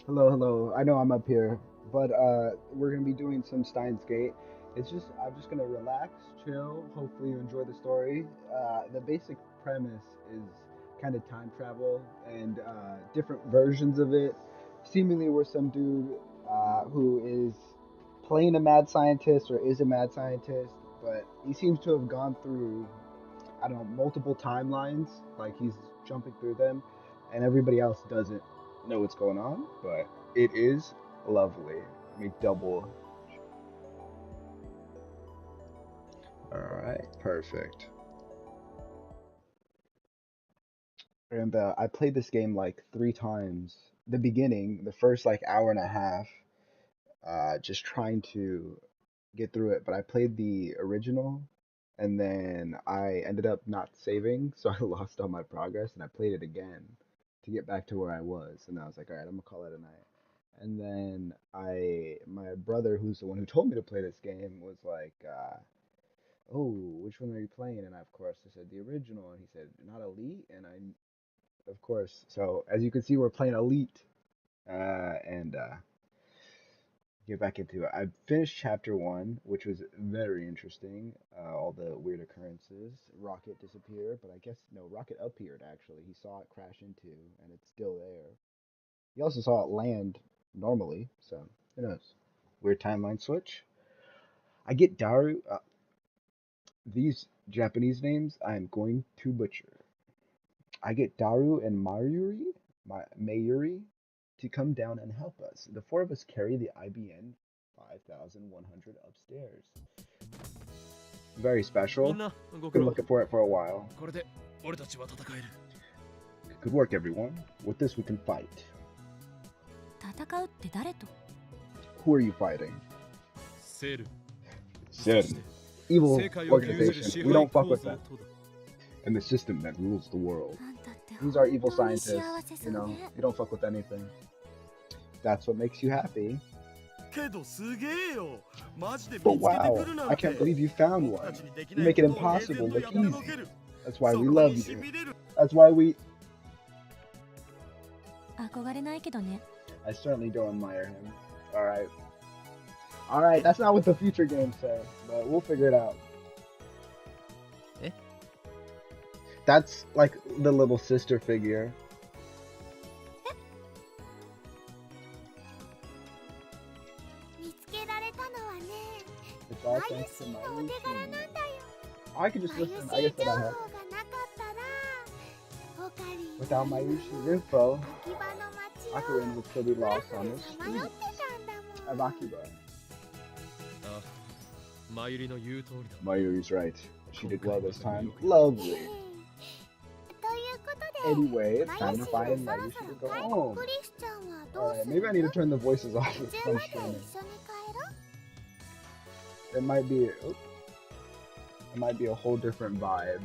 Hello, hello. I know I'm up here, but we're gonna be doing some Steins Gate. I'm just gonna relax, chill. Hopefully you enjoy the story. The basic premise is kind of time travel and different versions of it. Seemingly, we're some dude who is playing a mad scientist or is a mad scientist, but he seems to have gone through I don't know, multiple timelines. Like he's jumping through them, and everybody else doesn't know what's going on. But it is lovely. Let me double. All right, perfect. And I played this game like 3 times. The beginning, the first like hour and a half, just trying to get through it. But I played the original, and then I ended up not saving, so I lost all my progress, and I played it again to get back to where I was. And I was like, all right, I'm gonna call it a night. And then my brother, who's the one who told me to play this game, was like, "Oh, which one are you playing?" And I, of course, I said the original, and he said, "Not Elite," and of course. So as you can see, we're playing Elite, and get back into it. I finished chapter 1, which was very interesting. All the weird occurrences. Rocket disappeared, but I guess no, Rocket appeared actually. He saw it crash into, and it's still there. He also saw it land normally, so who knows? Weird timeline switch. I get Daru. These Japanese names I'm going to butcher. I get Daru and Mayuri to come down and help us. The four of us carry the IBN 5100 upstairs. Very special. みんなご苦 Been 労 looking for it for a while. これで俺たちは戦える Good work, everyone. With this, we can fight. 戦うって誰と Who are you fighting? セール Sin. Evil 世界を牛耳る organization. 支 We 配 don't fuck 構 with 造 that. とだ And the system that rules the world. あんたって Who's our evil 本当に scientist? 幸せそ You う know, ね you don't fuck with anything. That's what makes you happy. けどすげえよマジで But 見つけて wow, くるなん I て can't believe you found 僕た one. ちにでき You ない make it ことを平然 impossible と look やっての easy. ける That's why そ we こ love に you. しびれる That's why we. 憧れないけどね I certainly don't admire him. Alright. Alright, that's not what the future games say, but we'll figure it out. Eh? That's like the little sister figure. 見つけられたのはね It's マ all ユ thanks シ to ー my のお手柄なんだよ I could just マユ listen. シ I guess ー情 that 報 I が have. なかったらオカリン Without my Yushi's info, 秋葉の街 Akurin を would still be ふら lost ふら on this さまよっ street てたんだ of もん Akiba. あマユリの言う通りだ Mayuri's right. She did well this time. という Lovely. ことで Anyway, it's マ time ユ to シ find ー my そろ Yushi そ to ろ go 外 home. 国リスちゃんはどう Alright, する maybe I need to turn the voices off 途 with 中 some まで一緒 streaming. に帰ろ It might be, it might be a whole different vibe.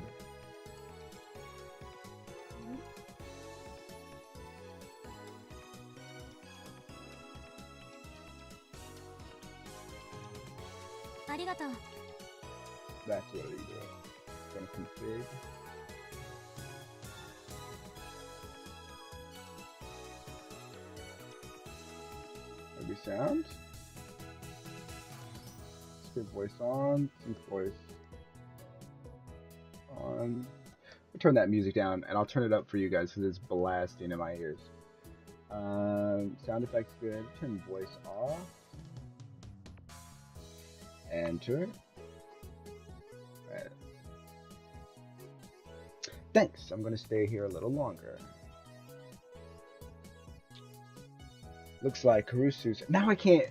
Arigatou. That's what you do. Gonna config. Maybe sound. Skip voice on. Sync voice on. I'll turn that music down, and I'll turn it up for you guys because it's blasting in my ears. Sound effects good. Turn voice off. Enter. Right. Thanks. I'm gonna stay here a little longer. Looks like Karusu's. Now I can't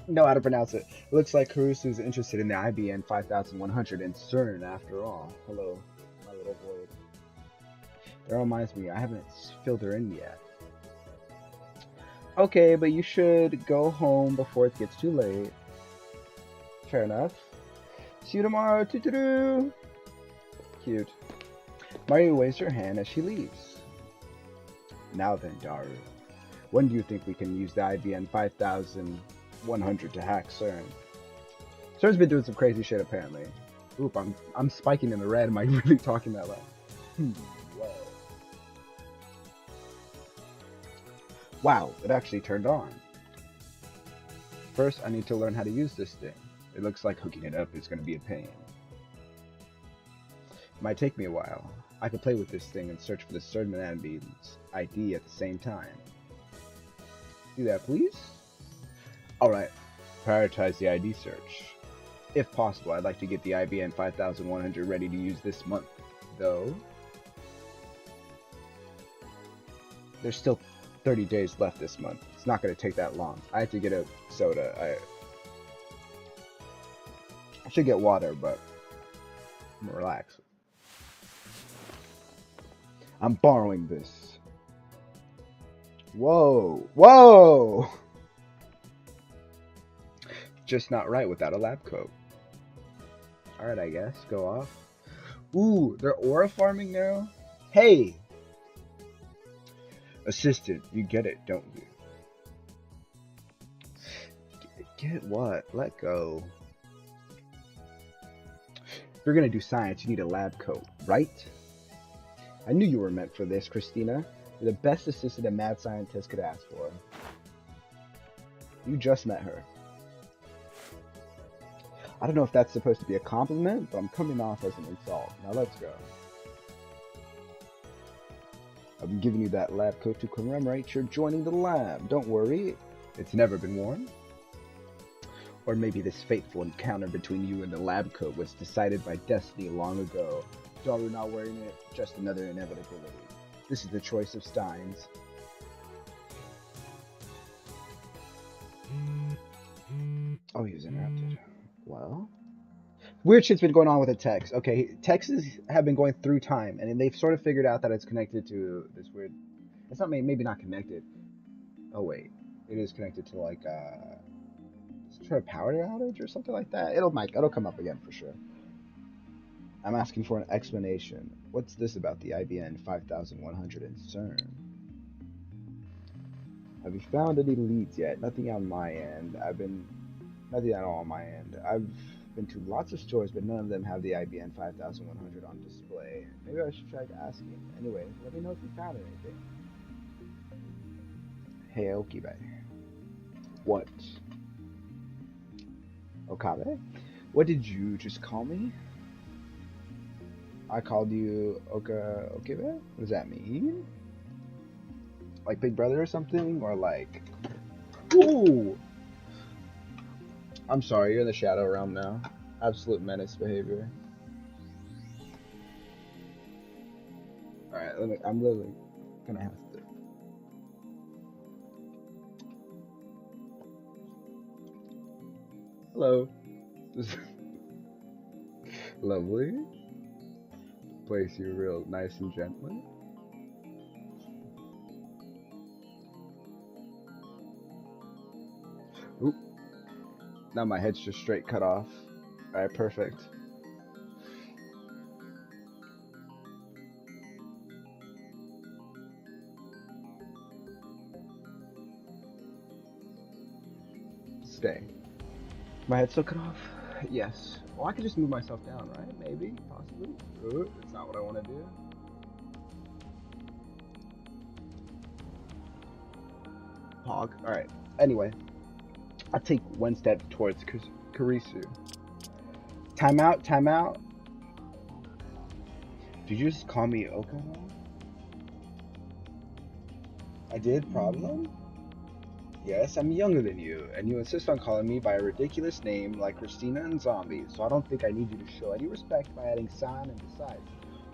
know how to pronounce it. Looks like Karusu's interested in the IBN 5100 in CERN after all. Hello, my little void. That reminds me, I haven't filled her in yet. Okay, but you should go home before it gets too late. Fair enough. See you tomorrow. Toot-toot-doo. Cute. Mario waves her hand as she leaves. Now then, Daru. When do you think we can use the IBN 5100 to hack CERN? CERN's been doing some crazy shit apparently. Oop, I'm spiking in the red. Am I really talking that loud? Whoa. Wow, it actually turned on. First, I need to learn how to use this thing. It looks like hooking it up is going to be a pain. It might take me a while. I could play with this thing and search for the certain enemy's ID at the same time. Do that, please? Alright, prioritize the ID search. If possible, I'd like to get the IBN 5100 ready to use this month, though. There's still 30 days left this month. It's not going to take that long. I have to get a soda. I should get water, but I'm gonna relax. I'm borrowing this. Whoa! Whoa! Just not right without a lab coat. Alright, I guess. Go off. Ooh, they're aura farming now? Hey! Assistant, you get it, don't you? Get what? Let go. If you're gonna do science, you need a lab coat, right? I knew you were meant for this, Christina. You're the best assistant a mad scientist could ask for. You just met her. I don't know if that's supposed to be a compliment, but I'm coming off as an insult. Now let's go. I'm giving you that lab coat to commemorate your joining the lab. Don't worry, it's never been worn. Or maybe this fateful encounter between you and the lab coat was decided by destiny long ago. Daru not wearing it, just another inevitability. This is the choice of Steins. Oh, he was interrupted. Well? Weird shit's been going on with the text. Okay, texts have been going through time, and they've sort of figured out that it's connected to this weird... It's not maybe not connected. Oh, wait. It is connected to, like, some sort of power outage or something like that. It'll come up again for sure. I'm asking for an explanation. What's this about the IBN 5100 in CERN? Have you found any leads yet? Nothing on my end. Nothing at all on my end. I've been to lots of stores, but none of them have the IBN 5100 on display. Maybe I should try asking. Anyway, let me know if you found anything. Hey, Okibe. What? Okabe? What did you just call me? I called you Okibe? What does that mean? Like Big Brother or something? Or like... Ooh! I'm sorry, you're in the Shadow Realm now. Absolute menace behavior. Alright, I'm literally gonna have to... Hello. Lovely. Place you real nice and gently. Oop. Now my head's just straight cut off. Alright, perfect. Stay. My head's still cut off? Yes. Well, I could just move myself down, right? Maybe, possibly. Ooh, that's not what I want to do. Hog. Alright. Anyway. I'll take one step towards Kurisu. Time out, time out. Did you just call me Okama? I did? Problem? Yes, I'm younger than you, and you insist on calling me by a ridiculous name like Christina and Zombie, so I don't think I need you to show any respect by adding San and besides.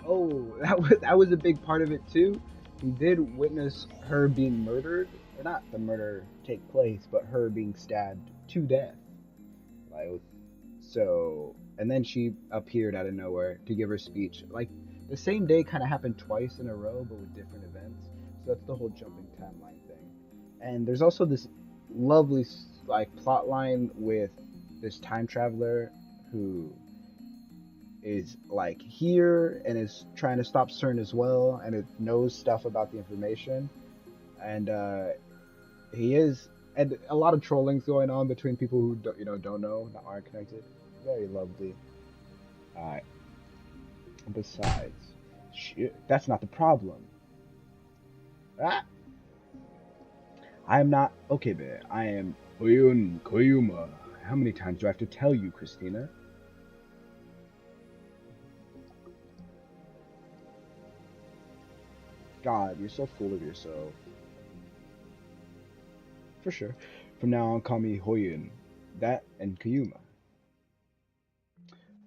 Oh, that was a big part of it too. He did witness her being murdered, or not the murder take place, but her being stabbed to death. Like, so, and then she appeared out of nowhere to give her speech. Like, the same day kind of happened twice in a row, but with different events. So that's the whole jumping timeline thing. And there's also this lovely like plot line with this time traveler who is like here and is trying to stop CERN as well, and it knows stuff about the information. And and a lot of trolling's going on between people who don't know, that aren't connected. Very lovely. Alright. Besides, shit, that's not the problem. Ah! I am not Okebe. I am Oyun Koyuma. How many times do I have to tell you, Christina? God, you're so full of yourself. For sure. From now on, call me Hoyun. That and Koyuma.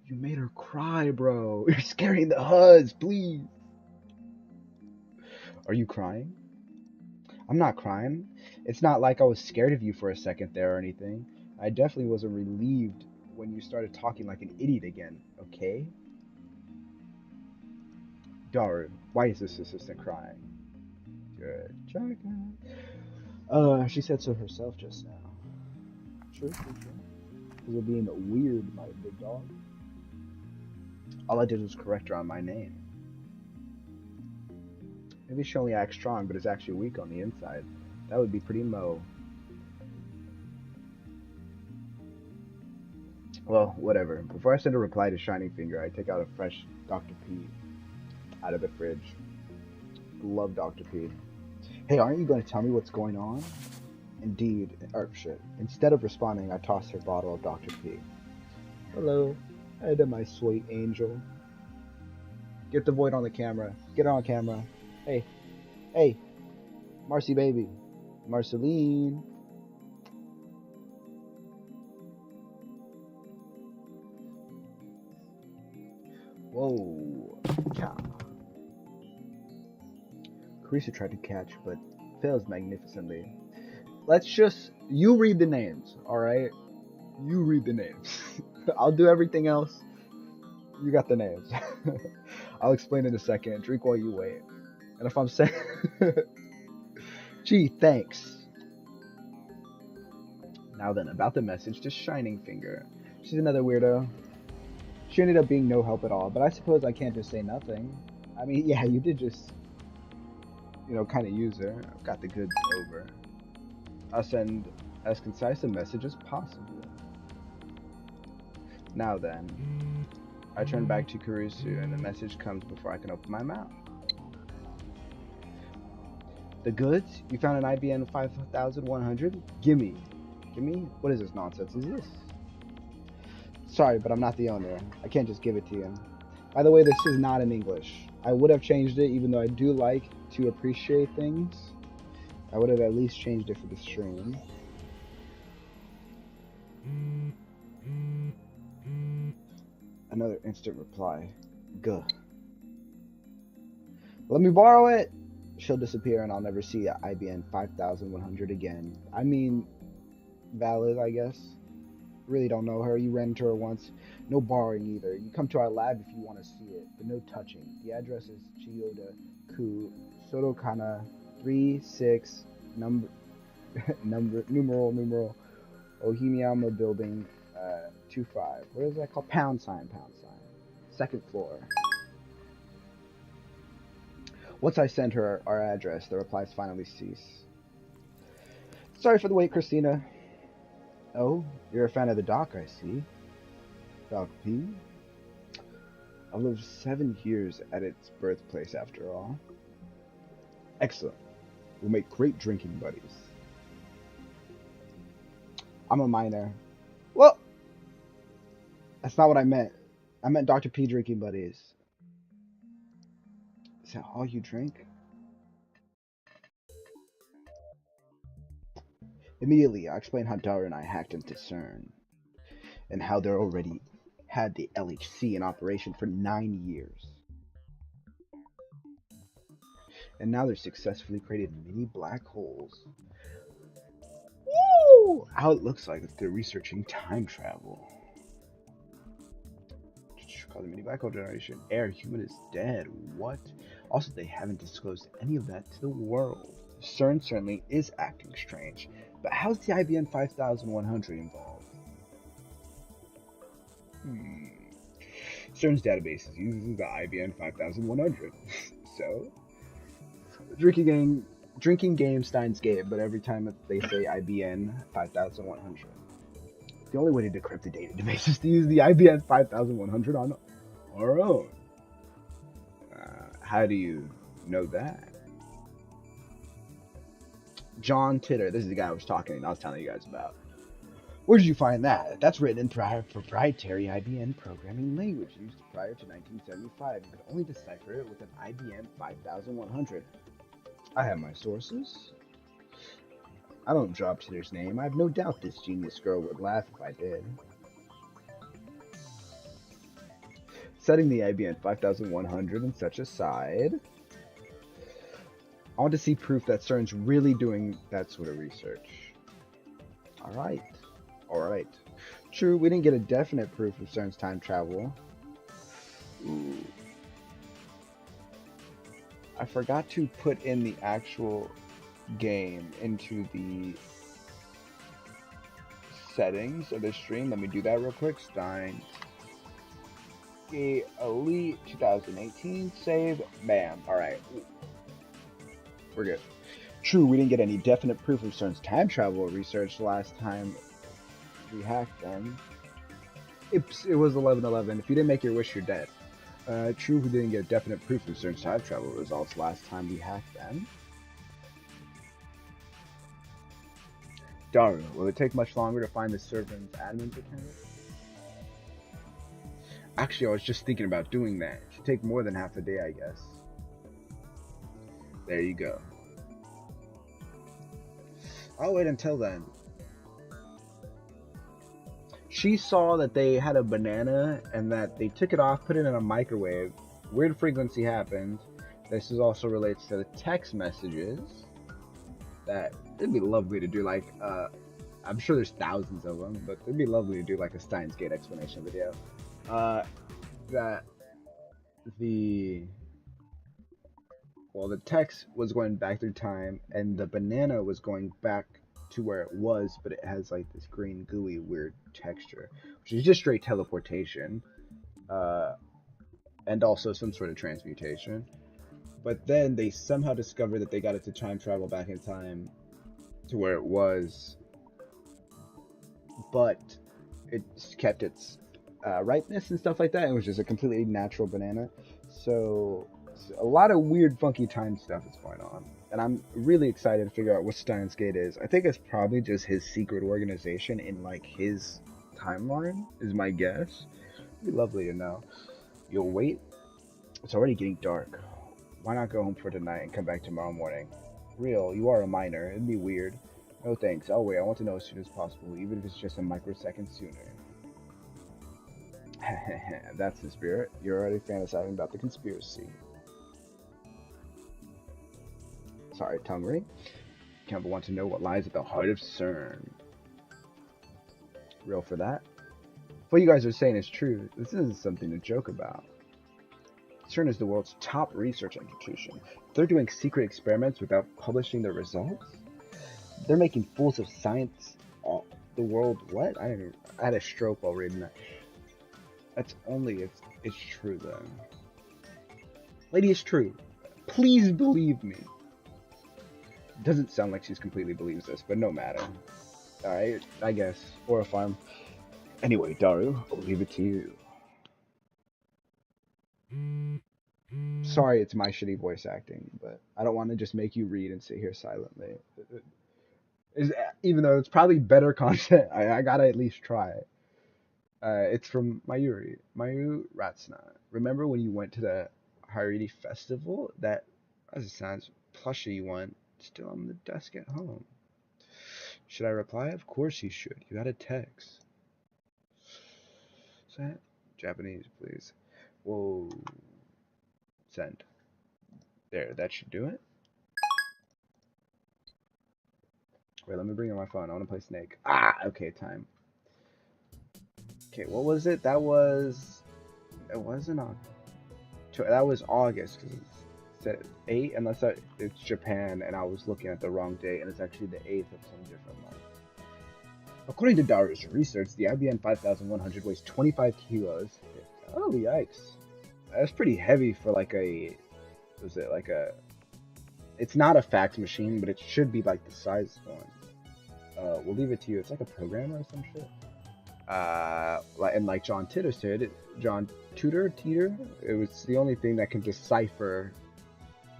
You made her cry, bro. You're scaring the Huds, please. Are you crying? I'm not crying. It's not like I was scared of you for a second there or anything. I definitely wasn't relieved when you started talking like an idiot again, okay? Daru, why is this assistant crying? Good. She said so herself just now. True. Because of being weird, my big dog. All I did was correct her on my name. Maybe she only acts strong, but is actually weak on the inside. That would be pretty Mo. Well, whatever. Before I send a reply to Shining Finger, I take out a fresh Dr. P out of the fridge. Love Dr. P. Hey, aren't you going to tell me what's going on? Indeed. Or shit. Instead of responding, I toss her bottle of Dr. P. Hello. Hey there, my sweet angel. Get the void on the camera. Get it on camera. Hey. Hey. Marcy baby. Marceline. Whoa. Cha. Carissa tried to catch, but fails magnificently. Let's just... You read the names, alright? You read the names. I'll do everything else. You got the names. I'll explain in a second. Drink while you wait. And if I'm saying... Gee, thanks. Now then, about the message to Shining Finger. She's another weirdo. She ended up being no help at all, but I suppose I can't just say nothing. I mean, yeah, you did just, kind of use her. I've got the goods over. I'll send as concise a message as possible. Now then, I turn back to Kurisu, and the message comes before I can open my mouth. The goods? You found an IBN 5100? Gimme. Gimme? What is this nonsense? Is this? Sorry, but I'm not the owner. I can't just give it to you. By the way, this is not in English. I would have changed it, even though I do like to appreciate things. I would have at least changed it for the stream. Another instant reply. Guh. Let me borrow it! She'll disappear and I'll never see IBN 5100 again. I mean, valid, I guess. Really don't know her. You ran into her once. No borrowing either. You come to our lab if you want to see it, but no touching. The address is Ch.2, Sotokana 36 numeral Ohimiyama building 25. What is that called? Pound sign. Second floor. Once I send her our address, the replies finally cease. Sorry for the wait, Christina. Oh, you're a fan of the doc, I see. Doc P? I've lived 7 years at its birthplace, after all. Excellent. We'll make great drinking buddies. I'm a minor. Well, that's not what I meant. I meant Dr. P drinking buddies. Is that all you drink? Immediately, I explained how Dara and I hacked into CERN, and how they're already had the LHC in operation for 9 years. And now they're successfully created mini black holes. Woo! How it looks like if they're researching time travel. Call the mini black hole generation. Air, human is dead. What? Also, they haven't disclosed any of that to the world. CERN certainly is acting strange, but how's the IBN 5100 involved? CERN's database uses the IBN 5100. So, drinking game Steins game, but every time they say IBN 5100. The only way to decrypt the database is to use the IBN 5100 on our own. How do you know that? Ch.2. This is the guy I was telling you guys about. Where did you find that? That's written in proprietary IBM programming language used prior to 1975. You could only decipher it with an IBM 5100. I have my sources. I don't drop Titter's name. I have no doubt this genius girl would laugh if I did. Setting the IBM 5100 and such aside, I want to see proof that CERN's really doing that sort of research. Alright. True, we didn't get a definite proof of CERN's time travel. Ooh. I forgot to put in the actual game into the settings of the stream. Let me do that real quick. Steins Elite 2018 save. Bam. Alright. We're good. True, we didn't get any definite proof of CERN's time travel research last time we hacked them. It was 11/11. If you didn't make your wish, you're dead. True, we didn't get definite proof of CERN's time travel results last time we hacked them. Daru, will it take much longer to find the servant's admin's account? Actually, I was just thinking about doing that. It should take more than half a day, I guess. There you go. I'll wait until then. She saw that they had a banana and that they took it off, put it in a microwave. Weird frequency happened. This is also relates to the text messages. That it'd be lovely to do like, I'm sure there's thousands of them, but it'd be lovely to do like a Steins Gate explanation video. That the text was going back through time and the banana was going back to where it was, but it has like this green gooey weird texture, which is just straight teleportation, and also some sort of transmutation. But then they somehow discovered that they got it to time travel back in time to where it was, but it kept its ripeness and stuff like that. It was just a completely natural banana. So a lot of weird funky time stuff is going on, and I'm really excited to figure out what Steins Gate is. I think it's probably just his secret organization in like his timeline is my guess. It'd be lovely to know. You'll wait? It's already getting dark. Why not go home for tonight and come back tomorrow morning? Real, you are a minor. It'd be weird. No thanks, I'll wait. I want to know as soon as possible, even if it's just a microsecond sooner. That's the spirit. You're already fantasizing about the conspiracy. Sorry, tongue ring. Campbell wants to know what lies at the heart of CERN. Real for that. What you guys are saying is true. This isn't something to joke about. CERN is the world's top research institution. They're doing secret experiments without publishing their results. They're making fools of science. The world, what? I had a stroke while reading that. That's only if it's true, then. Lady, it's true. Please believe me. Doesn't sound like she's completely believes this, but no matter. Alright, I guess. Or if I'm... Anyway, Daru, I'll leave it to you. Sorry, it's my shitty voice acting, but I don't want to just make you read and sit here silently. Even though it's probably better content, I gotta at least try it. It's from Mayuri Ratsna. Remember when you went to the Hariri festival? That, as it sounds, plushie one still on the desk at home. Should I reply? Of course you should. You got a text. Send. Japanese, please. Whoa. Send. There, that should do it. Wait, let me bring in my phone. I want to play Snake. Ah, okay, time. Okay, what was it? That was... It wasn't on... That was August, because it said 8, unless it's Japan, and I was looking at the wrong date, and it's actually the 8th of some different month. According to Daru's research, the IBM 5100 weighs 25 kilos. Oh, yikes. That's pretty heavy for like a... Was it like a... It's not a fax machine, but it should be like the size one. We'll leave it to you. It's like a programmer or some shit. And like Ch.2 said, Ch.2, it was the only thing that can decipher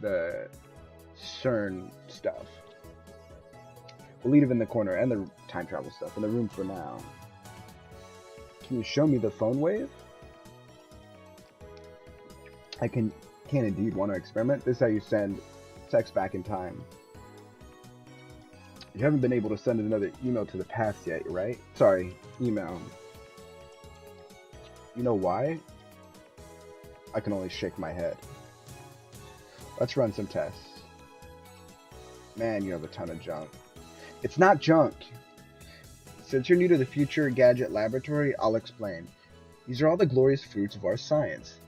the CERN stuff. We'll leave it in the corner and the time travel stuff in the room for now. Can you show me the phone wave? I can indeed. Want to experiment? This is how you send text back in time. You haven't been able to send another email to the past yet, right? Sorry, email. You know why? I can only shake my head. Let's run some tests. Man, you have a ton of junk. It's not junk. Since you're new to the Future Gadget Laboratory, I'll explain. These are all the glorious fruits of our science.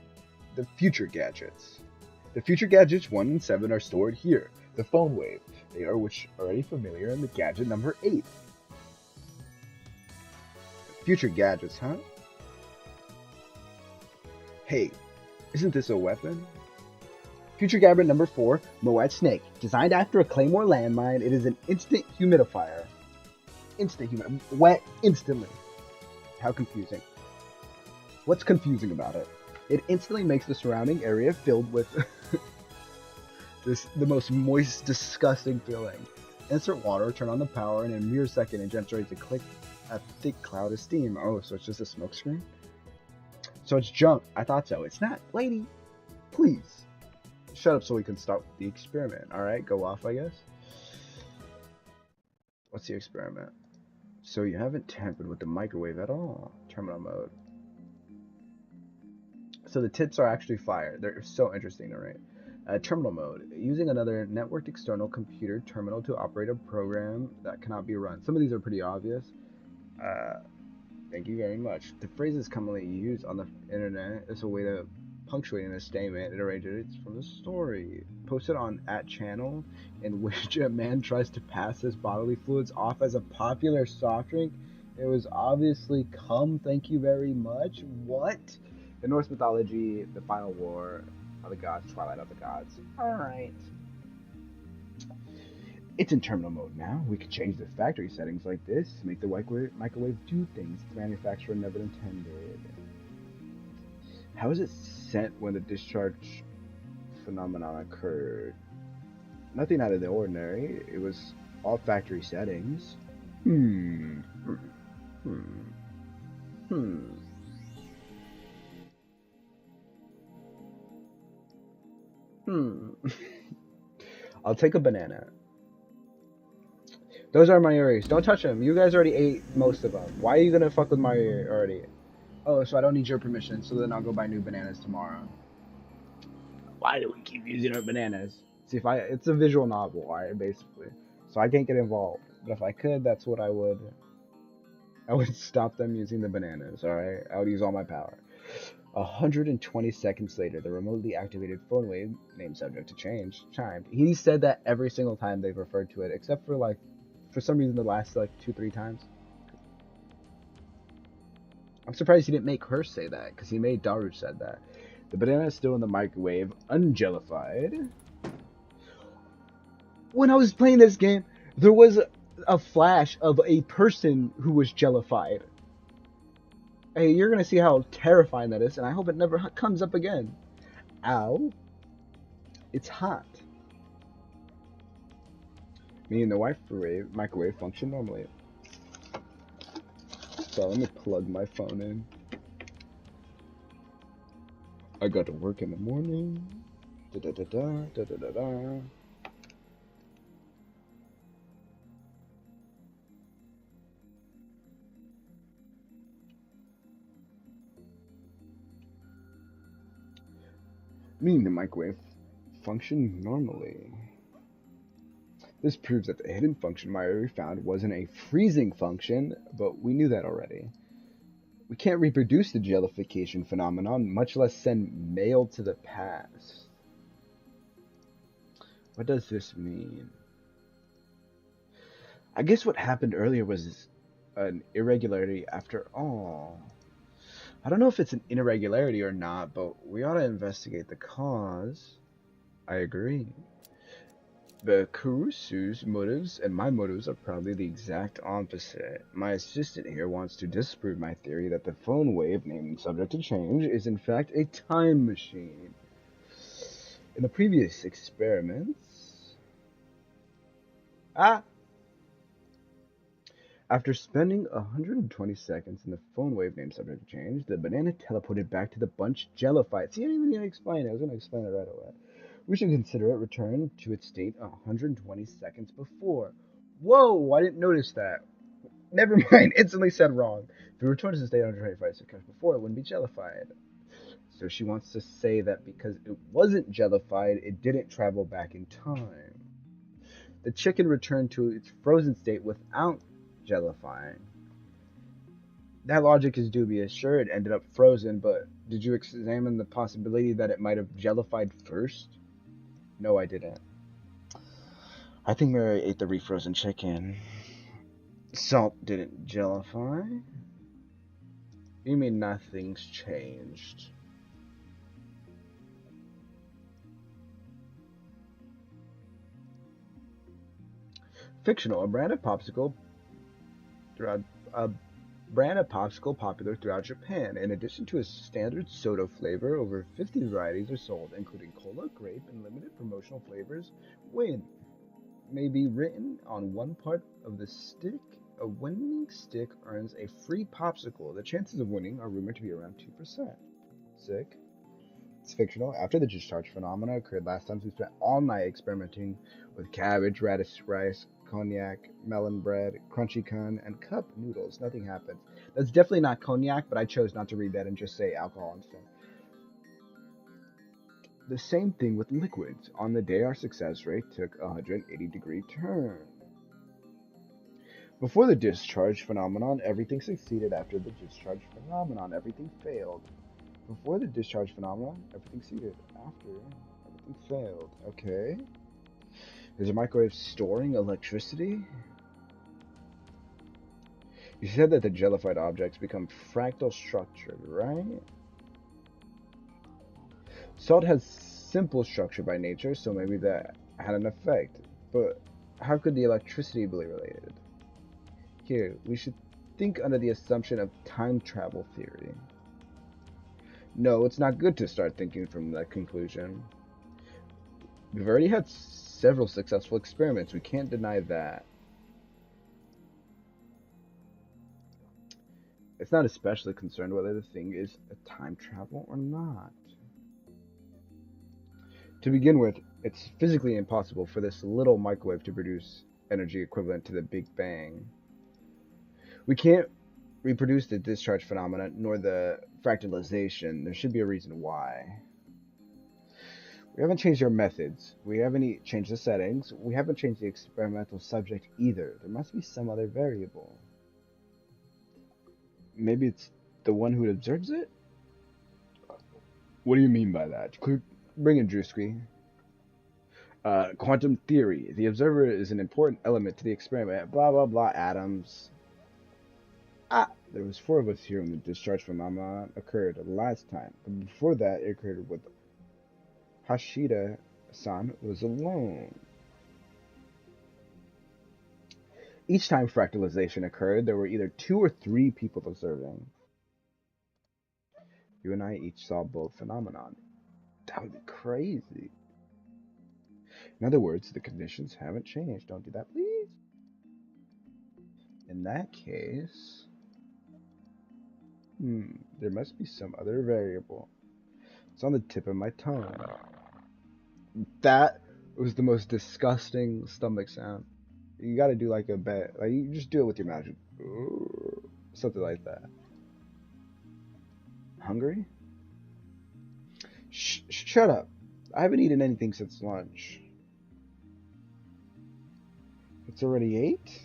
The Future Gadgets. The Future Gadgets 1 and 7 are stored here. The phone wave. They are which already familiar in the gadget number 8. Future Gadgets, huh? Hey, isn't this a weapon? Future Gadget number 4, Moat Snake. Designed after a Claymore landmine, it is an instant humidifier. Wet instantly. How confusing. What's confusing about it? It instantly makes the surrounding area filled with the most moist, disgusting feeling. Insert water, turn on the power, and in a mere second it generates a thick cloud of steam. Oh, so it's just a smoke screen? So it's junk. I thought so. It's not. Lady, please. Shut up so we can start the experiment. Alright, go off, I guess. What's the experiment? So you haven't tampered with the microwave at all. Terminal mode. So the tits are actually fire. They're so interesting to read. Terminal mode. Using another networked external computer terminal to operate a program that cannot be run. Some of these are pretty obvious. Thank you very much. The phrase is commonly used on the internet as a way to punctuate in a statement. It originates from the story posted on @channel in which a man tries to pass his bodily fluids off as a popular soft drink. It was obviously cum. Thank you very much. What? In Norse mythology, the final war of the gods, twilight of the gods. Alright. It's in terminal mode now. We can change the factory settings like this to make the microwave do things the manufacturer never intended. How is it sent when the discharge phenomenon occurred? Nothing out of the ordinary. It was all factory settings. I'll take a banana. Those are Mayuris. Don't touch them. You guys already ate most of them. Why are you gonna fuck with Mayuri already? Oh, so I don't need your permission, so then I'll go buy new bananas tomorrow. Why do we keep using our bananas? See, it's a visual novel, alright, basically. So I can't get involved. But if I could, that's what I would stop them using the bananas, alright? I would use all my power. 120 seconds later, the remotely activated phone wave, named subject to change, chimed. He said that every single time they've referred to it, except for for some reason the last 2-3 times. I'm surprised he didn't make her say that, because he made Daru said that. The banana is still in the microwave, unjellified. When I was playing this game, there was a flash of a person who was jellified. Hey, you're gonna see how terrifying that is, and I hope it never comes up again. Ow. It's hot. Me and the microwave function normally. So let me plug my phone in. I got to work in the morning. Da-da-da-da. Meaning the microwave function normally. This proves that the hidden function Mayuri found wasn't a freezing function, but we knew that already. We can't reproduce the jellification phenomenon, much less send mail to the past. What does this mean? I guess what happened earlier was an irregularity after all. I don't know if it's an irregularity or not, but we ought to investigate the cause. I agree. The Kurusu's motives and my motives are probably the exact opposite. My assistant here wants to disprove my theory that the phone wave, named subject to change, is in fact a time machine. In the previous experiments... After spending 120 seconds in the phone wave name subject change, the banana teleported back to the bunch jellified. See, I didn't even need to explain it. I was going to explain it right away. We should consider it returned to its state 120 seconds before. Whoa, I didn't notice that. Never mind, instantly said wrong. If it returned to the state 125 seconds before, it wouldn't be jellified. So she wants to say that because it wasn't jellified, it didn't travel back in time. The chicken returned to its frozen state without jellifying. That logic is dubious. Sure, it ended up frozen, but did you examine the possibility that it might have jellified first? No, I didn't. I think Mary ate the refrozen chicken. Salt didn't jellify? You mean nothing's changed? Fictional, a brand of popsicle throughout a brand of popsicle popular throughout Japan. In addition to a standard soda flavor, over 50 varieties are sold, including cola, grape, and limited promotional flavors. Win may be written on one part of the stick. A winning stick earns a free popsicle. The chances of winning are rumored to be around 2%. Sick. It's fictional. After the discharge phenomena occurred last time, we spent all night experimenting with cabbage, radish, rice, cognac, melon bread, crunchy con, and cup noodles. Nothing happened. That's definitely not cognac, but I chose not to read that and just say alcohol instead. The same thing with liquids. On the day our success rate took a 180-degree turn. Before the discharge phenomenon, everything succeeded. After the discharge phenomenon, everything failed. Before the discharge phenomenon, everything succeeded. After, everything failed. Okay. Is a microwave storing electricity? You said that the jellified objects become fractal structured, right? Salt has simple structure by nature, so maybe that had an effect. But how could the electricity be related? Here, we should think under the assumption of time travel theory. No, it's not good to start thinking from that conclusion. We've already had several successful experiments. We can't deny that. It's not especially concerned whether the thing is a time travel or not. To begin with, it's physically impossible for this little microwave to produce energy equivalent to the Big Bang. We can't reproduce the discharge phenomena nor the fractalization. There should be a reason why. We haven't changed our methods. We haven't changed the settings. We haven't changed the experimental subject either. There must be some other variable. Maybe it's the one who observes it? What do you mean by that? Bring in Drewski. Quantum theory. The observer is an important element to the experiment. Blah, blah, blah, atoms. Ah, there was 4 of us here when the discharge phenomenon occurred last time. But before that, it occurred with Hashida-san was alone. Each time fractalization occurred, there were either 2 or 3 people observing. You and I each saw both phenomenon. That would be crazy. In other words, the conditions haven't changed. Don't do that, please. In that case, there must be some other variable. It's on the tip of my tongue. That was the most disgusting stomach sound. You gotta do like a bet. Like, you just do it with your mouth. Something like that. Hungry? Shut up. I haven't eaten anything since lunch. It's already 8?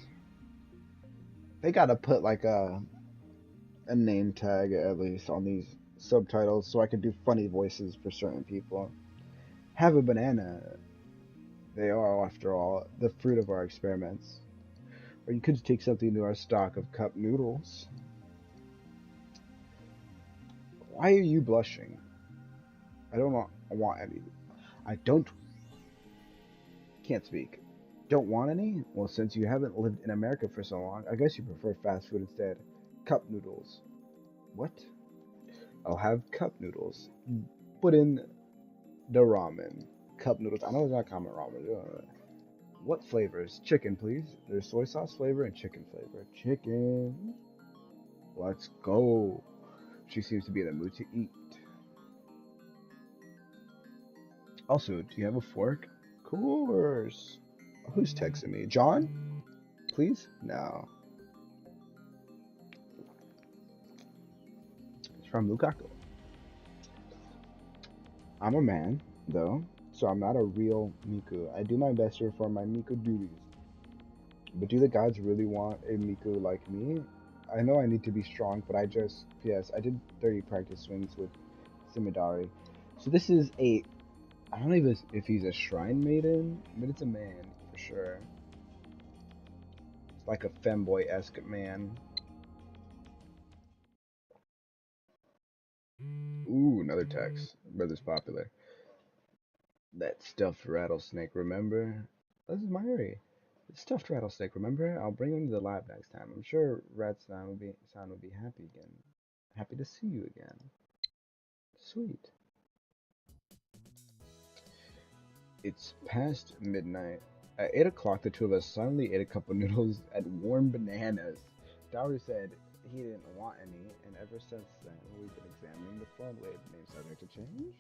They gotta put like a name tag at least on these subtitles so I can do funny voices for certain people. Have a banana. They are, after all, the fruit of our experiments. Or you could take something to our stock of cup noodles. Why are you blushing? I want any. I can't speak. Don't want any? Well, since you haven't lived in America for so long, I guess you prefer fast food instead. Cup noodles. What? I'll have cup noodles. Put in the ramen. Cup noodles. I know it's not common ramen. What flavors? Chicken, please. There's soy sauce flavor and chicken flavor. Chicken. Let's go. She seems to be in the mood to eat. Also, do you have a fork? Of course. Who's texting me? John? Please? No. It's from Lukaku. I'm a man, though, so I'm not a real Miku. I do my best to perform my Miku duties. But do the gods really want a Miku like me? I know I need to be strong, but P.S. I did 30 practice swings with Simidari. So this is I don't know if he's a shrine maiden, but it's a man, for sure. It's like a femboy-esque man. Ooh, another text. Brother's popular. That stuffed rattlesnake, remember? This is Myri. Stuffed rattlesnake, remember? I'll bring him to the lab next time. I'm sure Ratson will be happy again. Happy to see you again. Sweet. It's past midnight. At 8 o'clock, the two of us suddenly ate a cup of noodles and warm bananas. Dowry said he didn't want any, and ever since then, we've been examining the phone. Wait, name subject to change?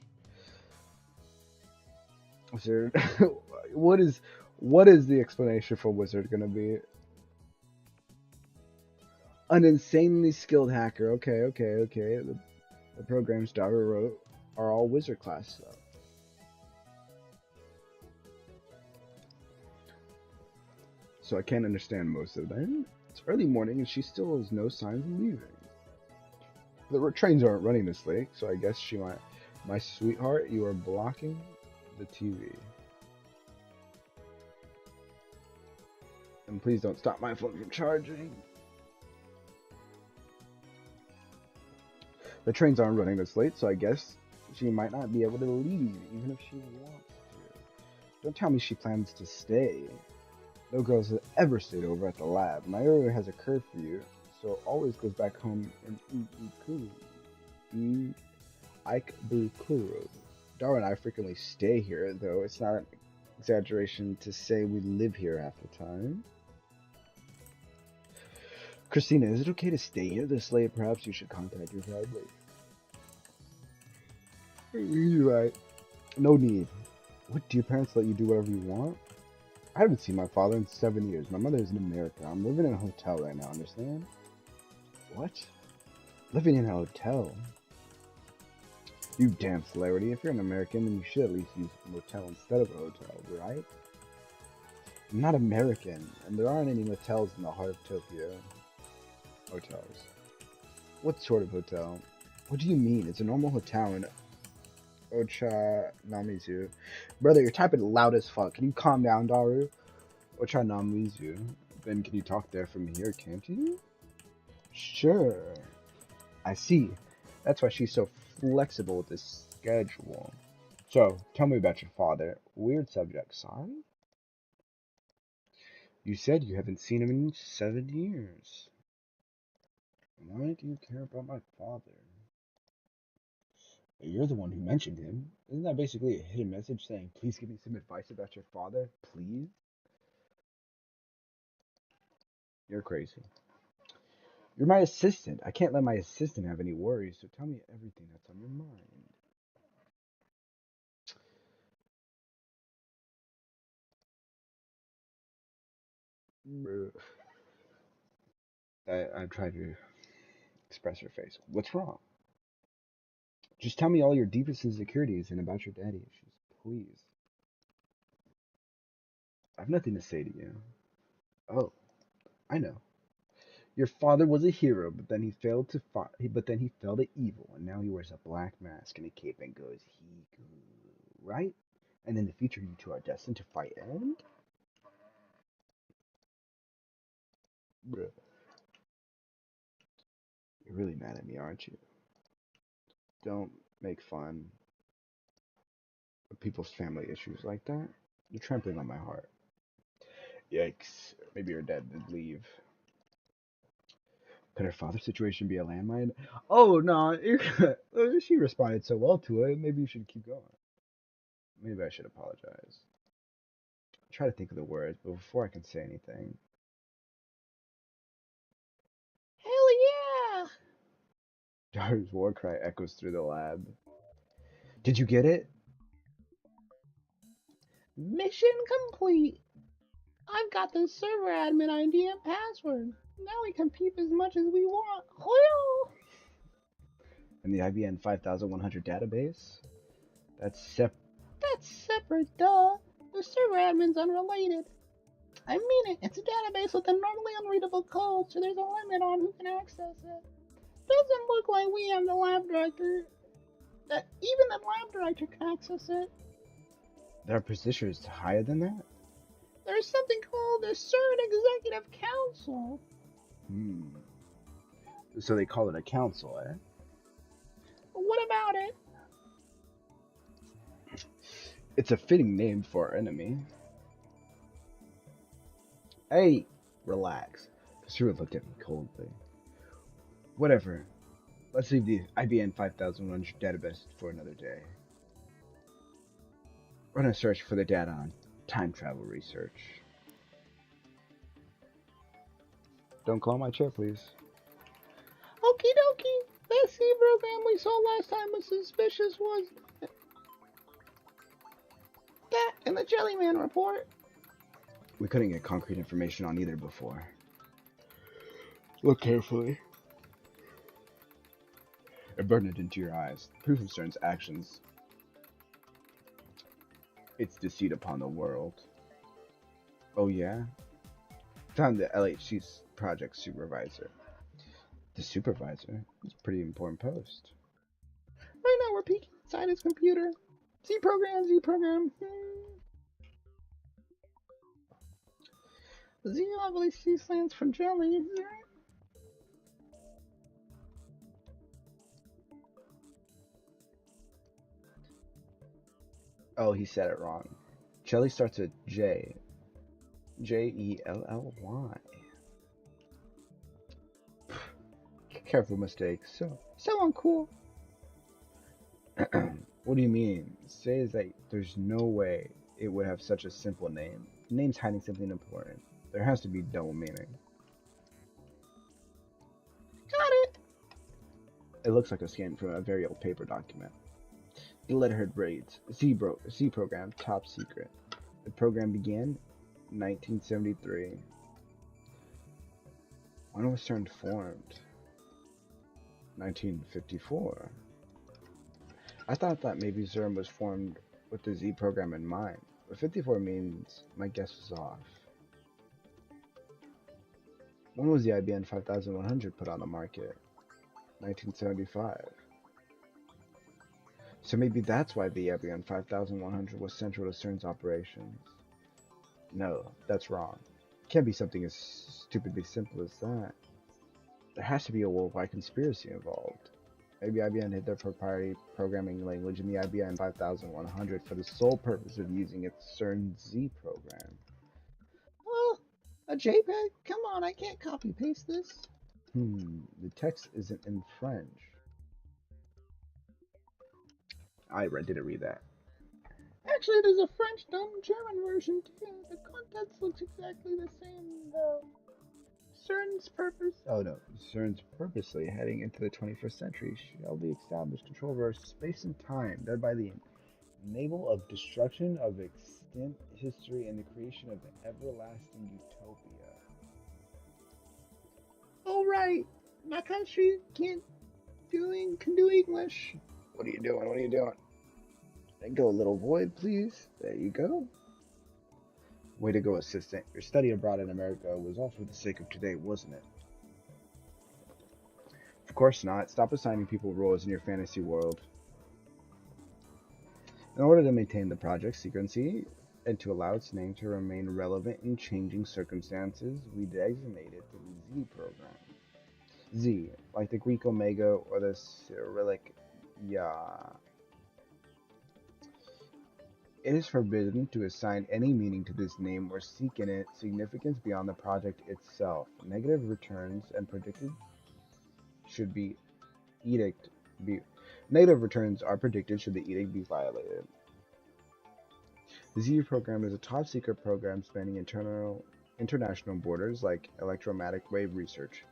Wizard. what is the explanation for Wizard gonna be? An insanely skilled hacker. Okay. The programs Dara wrote are all Wizard class stuff. So I can't understand most of them. It's early morning and she still has no signs of leaving. The trains aren't running this late, so I guess she might. My sweetheart, you are blocking the TV. And please don't stop my phone from charging. The trains aren't running this late, so I guess she might not be able to leave, even if she wants to. Don't tell me she plans to stay. No girls have ever stayed over at the lab. My area has a curfew, so always goes back home in Ikebukuro. Dara and I frequently stay here, though it's not an exaggeration to say we live here half the time. Christina, is it okay to stay here this late? Perhaps you should contact your family. You're right. No need. What, do your parents let you do whatever you want? I haven't seen my father in 7 years. My mother is in America. I'm living in a hotel right now, understand? What? Living in a hotel? You damn celebrity. If you're an American, then you should at least use a motel instead of a hotel, right? I'm not American, and there aren't any motels in the heart of Tokyo. Hotels. What sort of hotel? What do you mean? It's a normal hotel in Ocha Namizu. Brother, you're typing loud as fuck. Can you calm down, Daru? Ocha Namizu. Then can you talk there from here, can't you? Sure. I see. That's why she's so flexible with this schedule. So, tell me about your father. Weird subject, sorry? You said you haven't seen him in 7 years. Why do you care about my father? You're the one who mentioned him. Isn't that basically a hidden message saying, please give me some advice about your father? Please? You're crazy. You're my assistant. I can't let my assistant have any worries, so tell me everything that's on your mind. I tried to express her face. What's wrong? Just tell me all your deepest insecurities and about your daddy issues, please. I have nothing to say to you. Oh, I know. Your father was a hero, but then he failed to but then he fell to evil, and now he wears a black mask and a cape and goes Hiku, right? And in the future, you two are destined to fight and. Bruh, you're really mad at me, aren't you? Don't make fun of people's family issues like that. You're trampling on my heart. Yikes. Maybe your dad did leave. Could her father's situation be a landmine? Oh, no. She responded so well to it. Maybe you should keep going. Maybe I should apologize. Try to think of the words, but before I can say anything. Hell yeah! Dar's war cry echoes through the lab. Did you get it? Mission complete. I've got the server admin ID and password. Now we can peep as much as we want. In the IBM 5100 database? That's separate, duh. The server admin's unrelated. I mean it. It's a database with a normally unreadable code, so there's a limit on who can access it. Doesn't look like we have the lab director. That even the lab director can access it. There are positions higher than that? There's something called the CERN Executive Council. So they call it a council, eh? What about it? It's a fitting name for our enemy. Hey, relax. Kasura looked at me coldly. Whatever. Let's leave the IBN 5100 database for another day. Run a search for the data on time travel research. Don't call my chair, please. Okie dokie. That C program we saw last time was suspicious, was that in the Jellyman report? We couldn't get concrete information on either before. Look carefully. It burned it into your eyes. Proof of CERN's actions. Its deceit upon the world. Oh yeah? Found the LHC's project supervisor. The supervisor? That's a pretty important post. Right now we're peeking inside his computer. Z program. Z obviously stands for jelly, right? Oh, he said it wrong. Jelly starts with J. Jelly. Careful mistake. So uncool. What do you mean? Say that there's no way it would have such a simple name. The name's hiding something important. There has to be double meaning. Got it! It looks like a scan from a very old paper document. The letterhead reads, C program, top secret. The program began 1973. When was CERN formed? 1954. I thought that maybe CERN was formed with the Z program in mind, but 54 means my guess was off. When was the IBM 5100 put on the market? 1975. So maybe that's why the IBM 5100 was central to CERN's operations. No, that's wrong. It can't be something as stupidly simple as that. There has to be a worldwide conspiracy involved. Maybe IBM hid their proprietary programming language in the IBM 5100 for the sole purpose of using its CERN Z program. Well, a JPEG? Come on, I can't copy-paste this. The text isn't in French. I didn't read that. Actually, there's a French dubbed German version too. The contents looks exactly the same though. CERN's purposely heading into the 21st century shall be established control over space and time, thereby the enable of destruction of extant history and the creation of an everlasting utopia. All right, my country can do English. What are you doing? Then go, little void, please. There you go. Way to go, assistant. Your study abroad in America was all for the sake of today, wasn't it? Of course not. Stop assigning people roles in your fantasy world. In order to maintain the project's secrecy and to allow its name to remain relevant in changing circumstances, we designated the Z program. Z, like the Greek Omega or the Cyrillic Ya. It is forbidden to assign any meaning to this name or seek in it significance beyond the project itself. Negative returns and predicted should be Negative returns are predicted should the edict be violated. The Z program is a top secret program spanning international borders like electromagnetic wave research.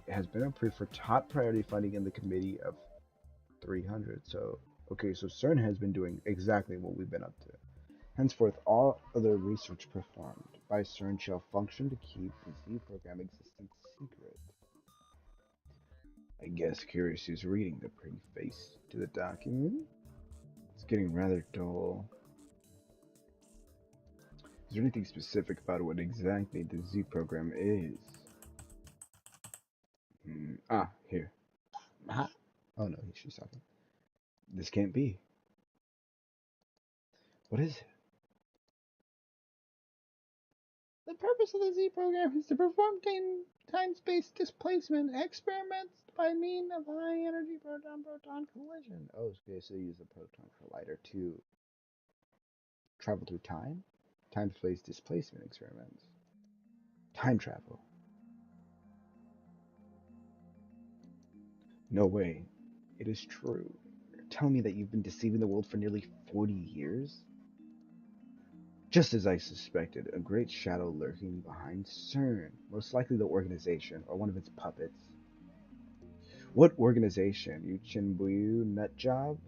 It has been approved for top priority funding in the Committee of 300. So, okay, so CERN has been doing exactly what we've been up to. Henceforth, all other research performed by CERN shall function to keep the Z program existence secret. I guess Curious is reading the preface to the document. It's getting rather dull. Is there anything specific about what exactly the Z program is? Here. Aha. Oh no, she's talking. This can't be. What is it? The purpose of the Z program is to perform time-space displacement experiments by means of high-energy proton-proton collision. Oh, okay, so use a proton collider to travel through time? Time-space displacement experiments. Time travel. No way. It is true. You're telling me that you've been deceiving the world for nearly 40 years? Just as I suspected, a great shadow lurking behind CERN, most likely the organization or one of its puppets. What organization, you Chinbuyu nutjob?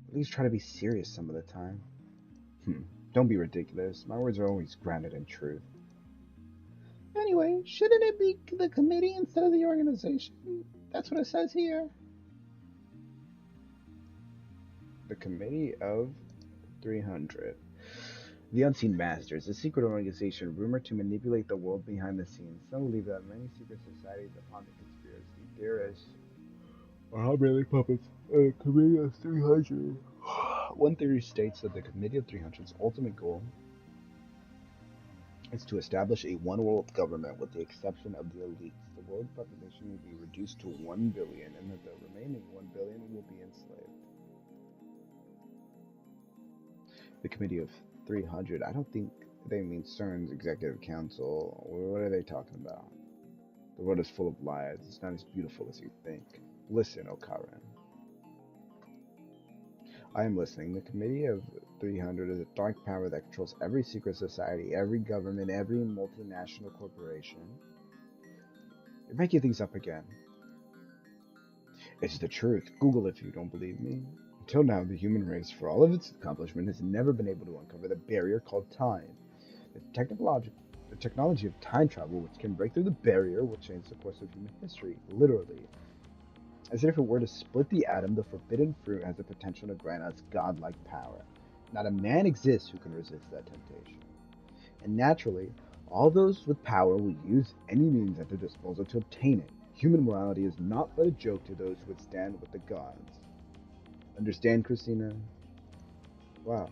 At least try to be serious some of the time. Hmm. Don't be ridiculous. My words are always grounded in truth. Anyway, shouldn't it be the committee instead of the organization? That's what it says here. The Committee of 300. The Unseen Masters, a secret organization rumored to manipulate the world behind the scenes. Some believe that many secret societies upon the conspiracy theorists are hobbying puppets. A Committee of 300. One theory states that the Committee of 300's ultimate goal is to establish a one world government with the exception of the elites. The world population will be reduced to 1 billion, and that the remaining 1 billion will be enslaved. The Committee of 300, I don't think they mean CERN's Executive Council. What are they talking about? The world is full of lies. It's not as beautiful as you think. Listen, Okaran. I am listening. The Committee of 300 is a dark power that controls every secret society, every government, every multinational corporation. You're making things up again. It's the truth. Google if you don't believe me. Until now, the human race, for all of its accomplishment, has never been able to uncover the barrier called time. The technology of time travel, which can break through the barrier, will change the course of human history, literally. As if it were to split the atom, the forbidden fruit has the potential to grant us godlike power. Not a man exists who can resist that temptation. And naturally, all those with power will use any means at their disposal to obtain it. Human morality is not but a joke to those who would stand with the gods. Understand, Christina? Wow,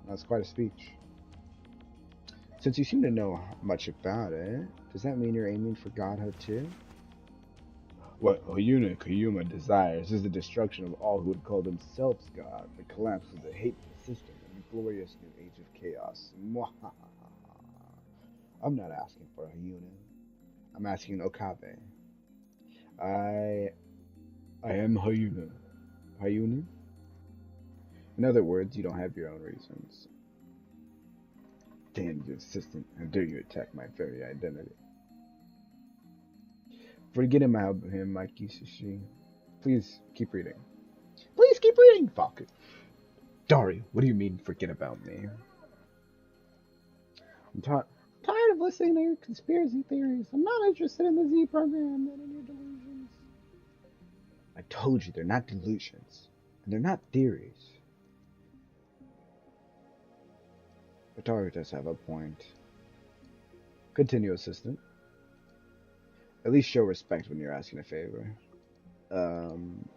that's quite a speech. Since you seem to know much about it, does that mean you're aiming for godhood too? What Oyuna Kayuma desires is the destruction of all who would call themselves God, the collapse of the hateful system, and the glorious new age of chaos. I'm not asking for Hayuna. I'm asking Okabe. I I am Hayuna. Hayuna? In other words, you don't have your own reasons. Damn you, assistant. How dare you attack my very identity? Forget about him, Mikey Sushi. Please keep reading. Please keep reading, fuck. Dari, what do you mean forget about me? I'm tired of listening to your conspiracy theories. I'm not interested in the Z program and in your delusions. I told you they're not delusions. And they're not theories. But Dari does have a point. Continue, assistant. At least show respect when you're asking a favor. Um.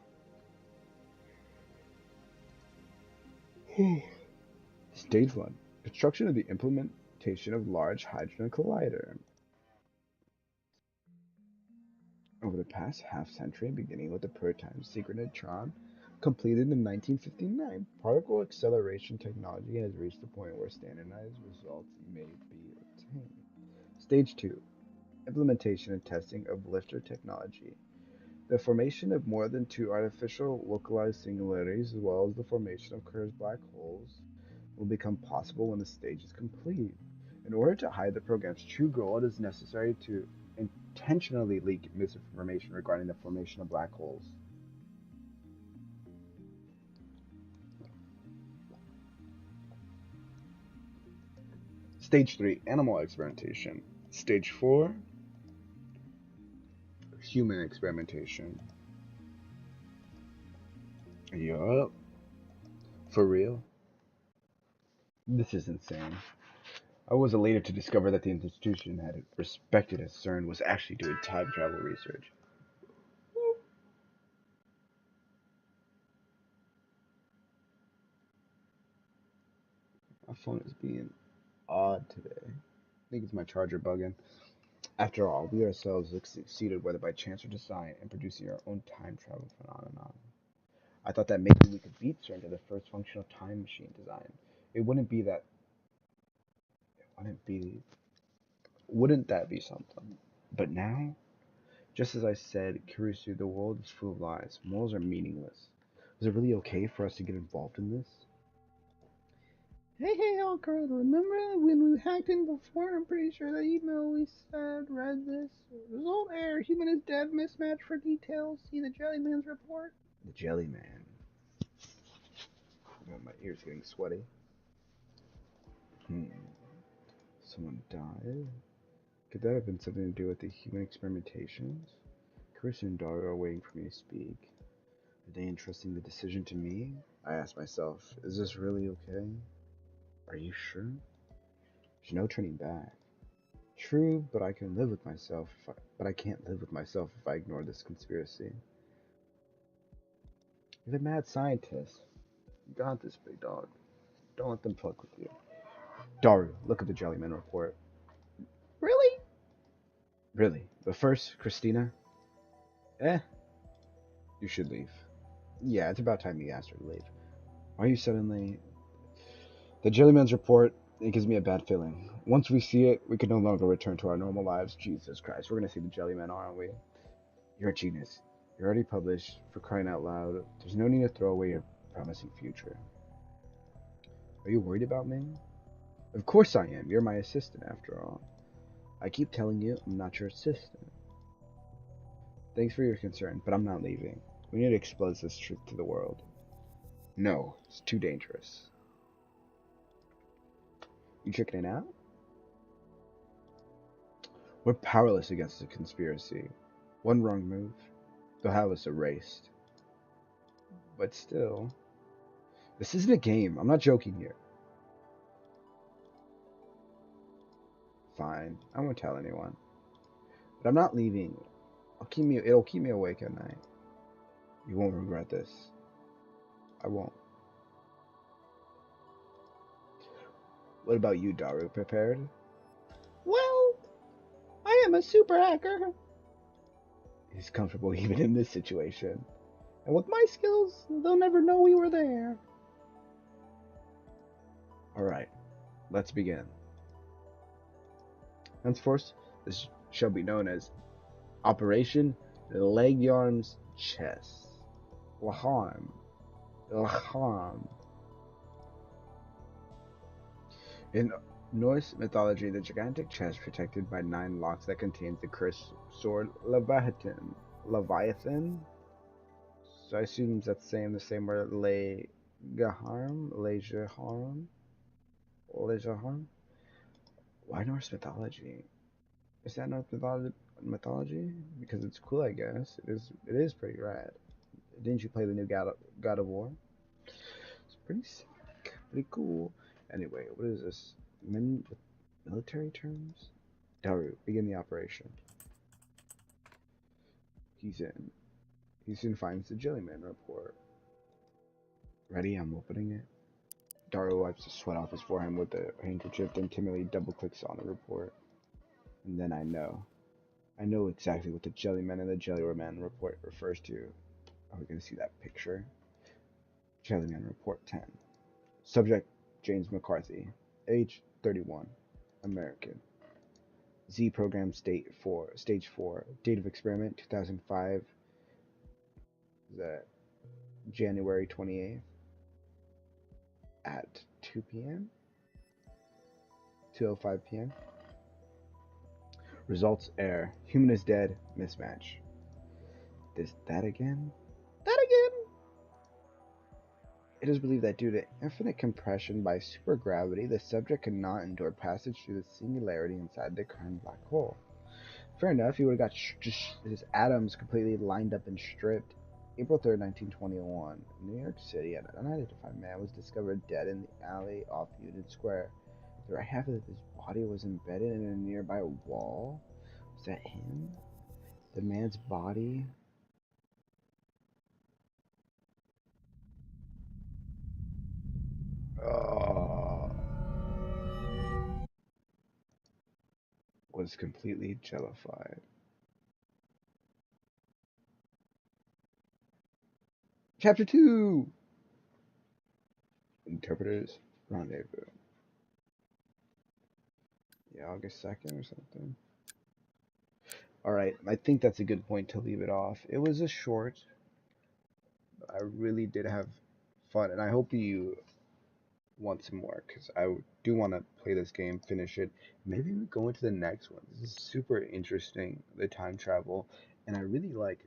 Stage 1. Construction of the implementation of Large Hadron Collider. Over the past half-century, beginning with the prototype synchrotron completed in 1959, particle acceleration technology has reached the point where standardized results may be obtained. Stage 2. Implementation and testing of lifter technology. The formation of more than two artificial localized singularities, as well as the formation of curved black holes, will become possible when the stage is complete. In order to hide the program's true goal, it is necessary to intentionally leak misinformation regarding the formation of black holes. Stage 3, animal experimentation. Stage 4, human experimentation. Yup. For real? This is insane. I was elated to discover that the institution had respected as CERN was actually doing time travel research. My phone is being odd today. I think it's my charger bugging. After all, we ourselves succeeded, whether by chance or design, in producing our own time travel phenomenon. I thought that maybe we could beat CERN to the first functional time machine design. It wouldn't be that. It Wouldn't that be something? But now, just as I said, Kurisu, the world is full of lies. Morals are meaningless. Is it really okay for us to get involved in this? Hey, Alcard, remember when we hacked in before? I'm pretty sure the email we read this. Result error. Human is dead. Mismatch for details. See the Jellyman's report. The Jellyman. Oh, my ears getting sweaty. Someone died? Could that have been something to do with the human experimentations? Chris and Dario are waiting for me to speak. Are they entrusting the decision to me? I asked myself, is this really okay? Are you sure? There's no turning back. True, but I can live with myself. But I can't live with myself if I ignore this conspiracy. You're the mad scientist. You got this, big dog. Don't let them fuck with you. Daru, look at the Jellyman report. Really? Really. But first, Christina. You should leave. Yeah, it's about time you asked her to leave. Why are you suddenly... The Jellyman's report, it gives me a bad feeling. Once we see it, we can no longer return to our normal lives. Jesus Christ, we're gonna see the Jellyman, aren't we? You're a genius. You're already published, for crying out loud. There's no need to throw away your promising future. Are you worried about me? Of course I am. You're my assistant, after all. I keep telling you, I'm not your assistant. Thanks for your concern, but I'm not leaving. We need to expose this truth to the world. No, it's too dangerous. You checking it out? We're powerless against the conspiracy. One wrong move, they'll have us erased. But still, this isn't a game. I'm not joking here. Fine, I won't tell anyone. But I'm not leaving. It'll keep me awake at night. You won't regret this. I won't. What about you, Daru? Prepared? Well, I am a super hacker. He's comfortable even in this situation. And with my skills, they'll never know we were there. Alright, let's begin. Henceforth, this shall be known as Operation Leguarm's Chest. Laham. Laham. In Norse mythology, the gigantic chest protected by 9 locks that contains the cursed sword Leviathan. Leviathan? So I assume that's saying the same word, Legaharm? Lejaharm? Why Norse mythology? Is that Norse mythology? Because it's cool, I guess. It is pretty rad. Didn't you play the new God of War? It's pretty sick, pretty cool. Anyway, what is this? Military terms? Daru, begin the operation. He's in. He soon finds the Jellyman report. Ready? I'm opening it. Daru wipes the sweat off his forehead with a handkerchief, then timidly double-clicks on the report. And then I know. I know exactly what the Jellyman and the Jellyman report refers to. Are we going to see that picture? Jellyman Report 10. Subject, James McCarthy. Age, 31. American. Z program stage 4. Date of experiment, 2005. Is that January 28th? at 2 p.m. 2:05 p.m. Results air. Human is dead. Mismatch. That again? That again? It is believed that due to infinite compression by supergravity, the subject could not endure passage through the singularity inside the current black hole. Fair enough, he would have got just his atoms completely lined up and stripped. April 3rd, 1921, New York City, an unidentified man was discovered dead in the alley off Union Square. The right half of his body was embedded in a nearby wall. Was that him? The man's body was completely jellified. Chapter 2 Interpreter's Rendezvous. Yeah, August 2nd or something. Alright, I think that's a good point to leave it off. It was a short, but I really did have fun, and I hope you want some more, because I do want to play this game, finish it. Maybe we go into the next one. This is super interesting, the time travel, and I really like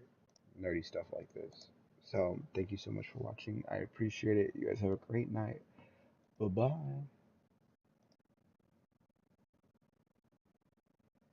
nerdy stuff like this. So, thank you so much for watching. I appreciate it. You guys have a great night. Bye-bye.